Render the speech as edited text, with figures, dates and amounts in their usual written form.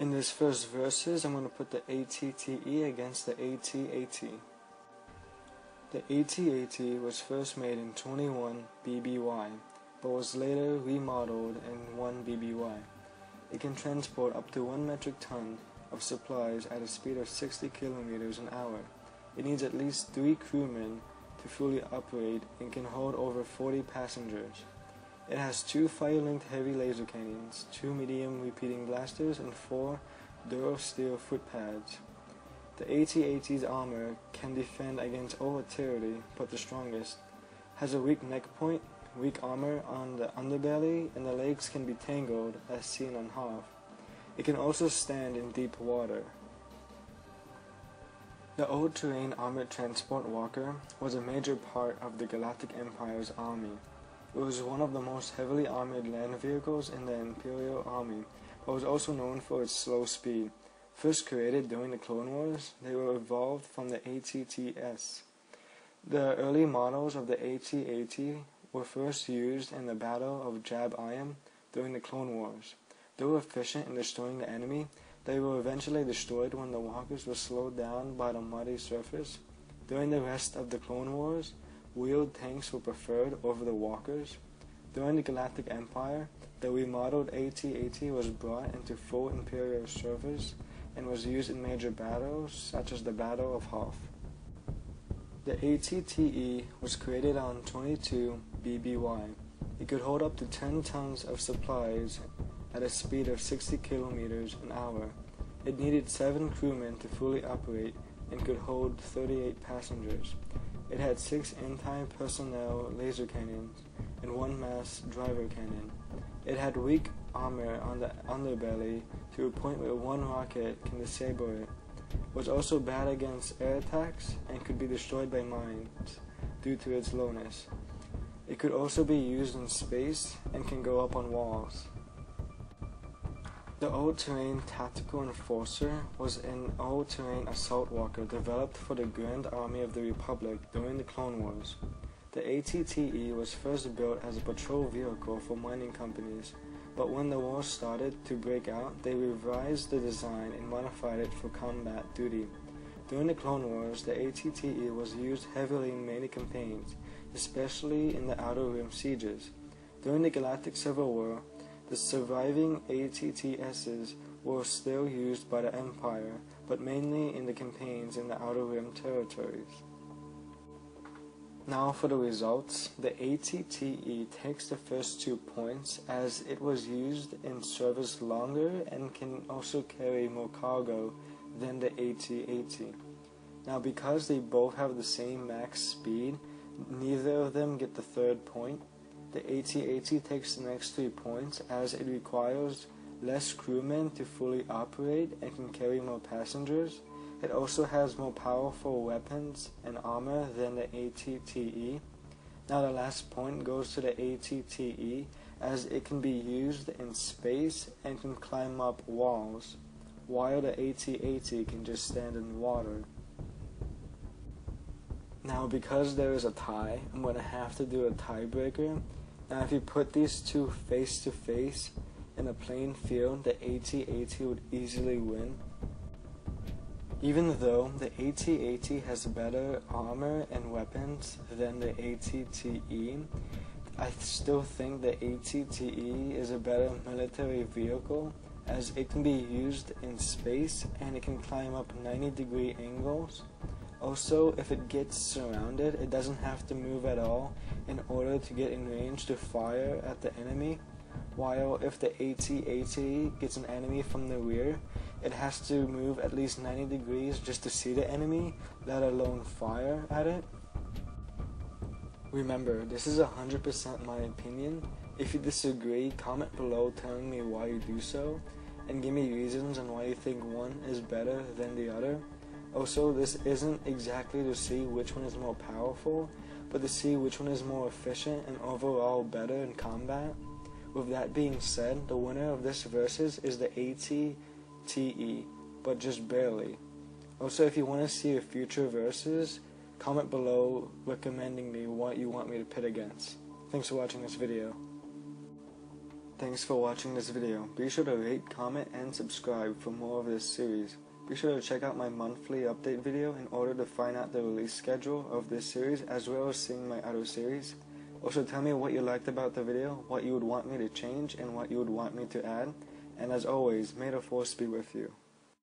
In this first verses, I'm going to put the AT-TE against the AT-AT. The AT-AT was first made in 21 BBY, but was later remodeled in 1 BBY. It can transport up to 1 metric ton of supplies at a speed of 60 kilometers an hour. It needs at least 3 crewmen to fully operate and can hold over 40 passengers. It has 2 fire-linked heavy laser cannons, 2 medium repeating blasters, and 4 Durosteel foot pads. The AT-AT's armor can defend against all artillery but the strongest, has a weak neck point, weak armor on the underbelly, and the legs can be tangled as seen on Hoth. It can also stand in deep water. The all-terrain armored transport Walker was a major part of the Galactic Empire's army. It was one of the most heavily armored land vehicles in the Imperial Army, but was also known for its slow speed. First created during the Clone Wars, they were evolved from the AT-TS. The early models of the AT-AT were first used in the Battle of Jab Iam during the Clone Wars. Though efficient in destroying the enemy, they were eventually destroyed when the walkers were slowed down by the muddy surface. During the rest of the Clone Wars, wheeled tanks were preferred over the walkers. During the Galactic Empire, the remodeled AT-AT was brought into full Imperial service and was used in major battles such as the Battle of Hoth. The AT-TE was created on 22 BBY. It could hold up to 10 tons of supplies at a speed of 60 kilometers an hour. It needed 7 crewmen to fully operate and could hold 38 passengers. It had 6 anti-personnel laser cannons and 1 mass driver cannon. It had weak armor on the underbelly to a point where 1 rocket can disable it. It was also bad against air attacks and could be destroyed by mines due to its lowness. It could also be used in space and can go up on walls. The All-Terrain Tactical Enforcer was an all-terrain assault walker developed for the Grand Army of the Republic during the Clone Wars. The AT-TE was first built as a patrol vehicle for mining companies, but when the war started to break out, they revised the design and modified it for combat duty. During the Clone Wars, the AT-TE was used heavily in many campaigns, especially in the Outer Rim sieges. During the Galactic Civil War, the surviving AT-TSs were still used by the Empire, but mainly in the campaigns in the Outer Rim territories. Now for the results. The AT-TE takes the first 2 points as it was used in service longer and can also carry more cargo than the AT-AT. Now because they both have the same max speed, neither of them get the 3rd point. The AT-AT takes the next 3 points as it requires less crewmen to fully operate and can carry more passengers. It also has more powerful weapons and armor than the AT-TE. Now the last point goes to the AT-TE as it can be used in space and can climb up walls, while the AT-AT can just stand in water. Now because there is a tie, I'm going to have to do a tiebreaker. Now if you put these two face to face in a plain field, the AT-AT would easily win. Even though the AT-AT has better armor and weapons than the AT-TE, I still think the AT-TE is a better military vehicle as it can be used in space and it can climb up 90-degree angles. Also, if it gets surrounded, it doesn't have to move at all in order to get in range to fire at the enemy, while if the AT-AT gets an enemy from the rear, it has to move at least 90 degrees just to see the enemy, let alone fire at it. Remember, this is 100% my opinion. If you disagree, comment below telling me why you do so, and give me reasons on why you think one is better than the other. Also, this isn't exactly to see which one is more powerful, but to see which one is more efficient and overall better in combat. With that being said, the winner of this versus is the AT-TE, but just barely. Also, if you want to see a future versus, comment below recommending me what you want me to pit against. Thanks for watching this video. Thanks for watching this video. Be sure to rate, comment, and subscribe for more of this series. Be sure to check out my monthly update video in order to find out the release schedule of this series as well as seeing my other series. Also tell me what you liked about the video, what you would want me to change, and what you would want me to add. And as always, may the force be with you.